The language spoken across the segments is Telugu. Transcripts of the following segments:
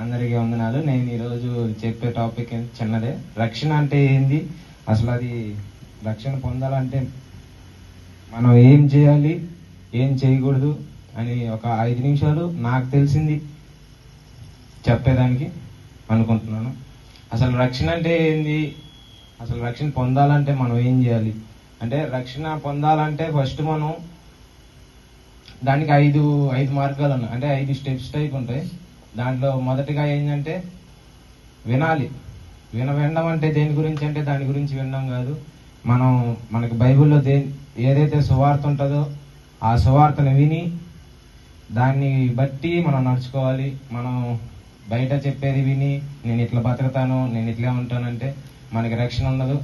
అందరికీ వందనాలు. నేను ఈరోజు చెప్పే టాపిక్ చిన్నదే. రక్షణ అంటే ఏంది, అసలు అది రక్షణ పొందాలంటే మనం ఏం చేయాలి, ఏం చేయకూడదు అని ఒక 5 నిమిషాలు నాకు తెలిసింది చెప్పేదానికి అనుకుంటున్నాను. అసలు రక్షణ అంటే ఏంది, అసలు రక్షణ పొందాలంటే మనం ఏం చేయాలి అంటే, రక్షణ పొందాలంటే ఫస్ట్ మనం దానికి 5 మార్గాలు ఉన్నాయి. అంటే 5 స్టెప్స్ టైప్ ఉంటాయి. దాంట్లో మొదటిగా ఏంటంటే వినాలి. వినడం అంటే దేని గురించి అంటే దాని గురించి వినడం కాదు. మనకి బైబిల్లో ఏదైతే సువార్త ఉంటుందో ఆ సువార్తను విని దాన్ని బట్టి మనం నడుచుకోవాలి. మనం బయట చెప్పేది విని నేను ఇట్లా బతుకుతాను, నేను ఇట్లా ఉంటానంటే మనకి రక్షణ ఉండదు.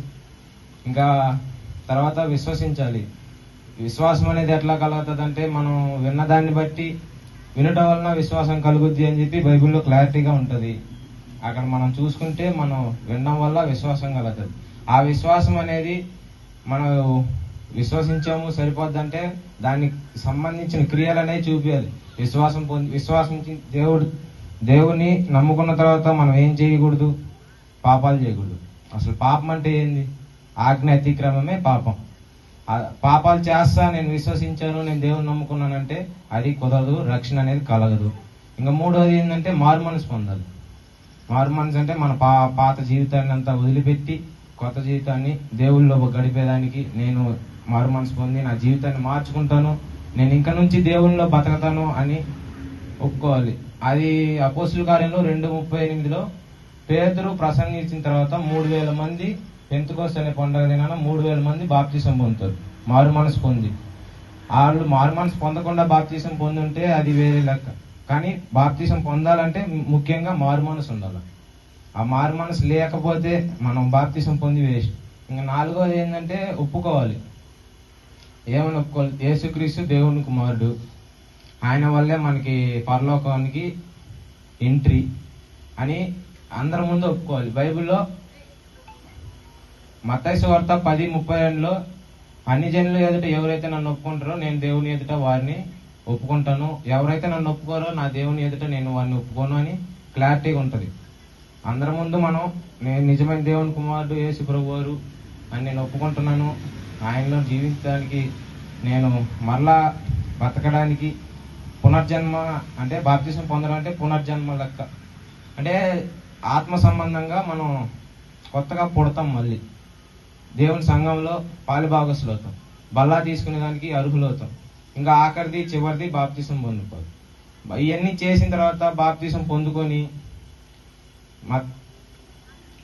ఇంకా తర్వాత విశ్వసించాలి. విశ్వాసం అనేది ఎట్లా కలుగుతుంది అంటే, మనం విన్నదాన్ని బట్టి వినటం వలన విశ్వాసం కలుగుద్ది అని చెప్పి బైబిల్లో క్లారిటీగా ఉంటుంది. అక్కడ మనం చూసుకుంటే మనం వినడం వల్ల విశ్వాసం కలుగుతుంది. ఆ విశ్వాసం అనేది మనం విశ్వసించాము సరిపోద్దంటే దానికి సంబంధించిన క్రియలు అనేవి చూపించాలి. విశ్వాసించి దేవుని నమ్ముకున్న తర్వాత మనం ఏం చేయకూడదు, పాపాలు చేయకూడదు. అసలు పాపం అంటే ఏంది? ఆజ్ఞ అతిక్రమమే పాపం. పాపాలు చేస్తా నేను విశ్వసించాను, నేను దేవుని నమ్ముకున్నానంటే అది కుదరదు, రక్షణ అనేది కలగదు. ఇంకా మూడోది ఏంటంటే మారు మనసు పొందాలి. మారు మనసు అంటే మన పాత జీవితాన్ని అంతా వదిలిపెట్టి కొత్త జీవితాన్ని దేవుళ్ళలో గడిపేదానికి నేను మారు మనసు పొంది నా జీవితాన్ని మార్చుకుంటాను, నేను ఇంక నుంచి దేవుళ్ళలో బతకతాను అని ఒప్పుకోవాలి. అది అపోస్తుల కార్యంలో 2:38లో పేతురు ప్రసంగించిన తర్వాత 3000 మంది పెంతెకోస్తు అనే పండుగ దినాన 3000 మంది బాప్తిసం పొందుతారు మారు మనసు పొంది. వాళ్ళు మారు మనసు పొందకుండా బాప్తిసం పొంది ఉంటే అది వేరే లెక్క. కానీ బాప్తిసం పొందాలంటే ముఖ్యంగా మారు మనసు ఉండాలి. ఆ మారు మనసు లేకపోతే మనం బాప్తిసం పొంది వేస్ట్. ఇంకా నాలుగోది ఏంటంటే ఒప్పుకోవాలి. ఏమని ఒప్పుకోవాలి? యేసుక్రీస్తు దేవుని కుమారుడు, ఆయన వల్లే మనకి పరలోకానికి ఎంట్రీ అని అందరి ముందు ఒప్పుకోవాలి. బైబిల్లో మత్తయి సువార్త 10:32లో అన్ని జనుల ఎదుట ఎవరైతే నన్ను ఒప్పుకుంటారో నేను దేవుని ఎదుట వారిని ఒప్పుకుంటాను, ఎవరైతే నన్ను ఒప్పుకోరో నా దేవుని ఎదుట నేను వారిని ఒప్పుకోను అని క్లారిటీగా ఉంటుంది. అందరి ముందు నేను నిజమైన దేవుని కుమారుడు యేసు ప్రభువారు అని నేను ఒప్పుకుంటున్నాను, ఆయనలో జీవించడానికి, నేను మరలా బతకడానికి పునర్జన్మ అంటే బాప్తిసం పొందడం అంటే పునర్జన్మ లెక్క. అంటే ఆత్మ సంబంధంగా మనం కొత్తగా పుడతాం, మళ్ళీ దేవుని సంఘంలో పాలుభాగస్తులు అవుతాం, బల్లా తీసుకునే దానికి అర్హులవుతాం. ఇంకా ఆఖరిది చివరిది బాప్తిసం పొందుకోవాలి. ఇవన్నీ చేసిన తర్వాత బాప్తిసం పొందుకొని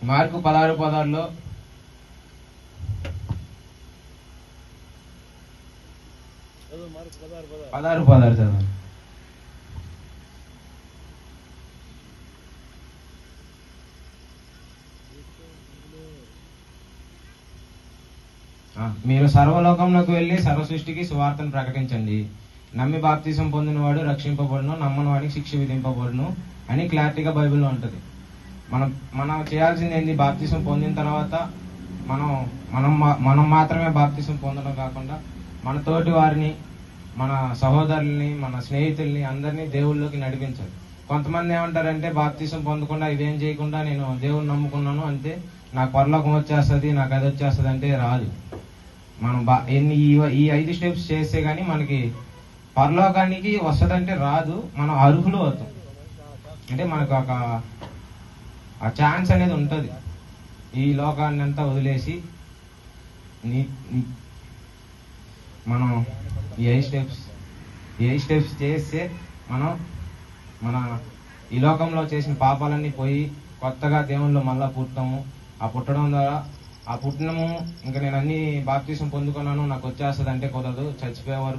మార్కు 16:16లో చదవండి. మీరు సర్వలోకంలోకి వెళ్ళి సర్వ సృష్టికి సువార్తను ప్రకటించండి. నమ్మి బాప్తిసం పొందినవాడు రక్షింపబడును, నమ్మని వాడికి శిక్ష విధింపబడును అని క్లారిటీగా బైబిల్లో ఉంటుంది. మనం చేయాల్సింది ఏంది? బాప్తిసం పొందిన తర్వాత మనం మాత్రమే బాప్తిసం పొందడం కాకుండా మన తోటి వారిని, మన సహోదరుల్ని, మన స్నేహితుల్ని అందరినీ దేవుళ్ళలోకి నడిపించాలి. కొంతమంది ఏమంటారంటే బాప్తిసం పొందకుండా ఇదేం చేయకుండా నేను దేవుని నమ్ముకున్నాను అంతే, నాకు పరలోకం వచ్చేస్తుంది, నాకు అది వచ్చేస్తుంది అంటే రాదు. మనం ఈ 5 స్టెప్స్ చేస్తే గానీ మనకి పరలోకానికి వస్తుందంటే రాదు. మనం అర్హులు అవుతాం. అంటే మనకు ఒక ఛాన్స్ అనేది ఉంటుంది. ఈ లోకాన్ని అంతా వదిలేసి మనం ఈ 8 స్టెప్స్ చేస్తే మన ఈ లోకంలో చేసిన పాపాలన్నీ పోయి కొత్తగా దేవుళ్ళు మళ్ళా పుట్టాము. ఆ పుట్టడం ద్వారా ఆ పుట్టినము ఇంకా నేను అన్ని బాప్తిసం పొందుకున్నాను నాకు వచ్చేస్తుంది అంటే కుదరదు. చచ్చిపోయే వరకు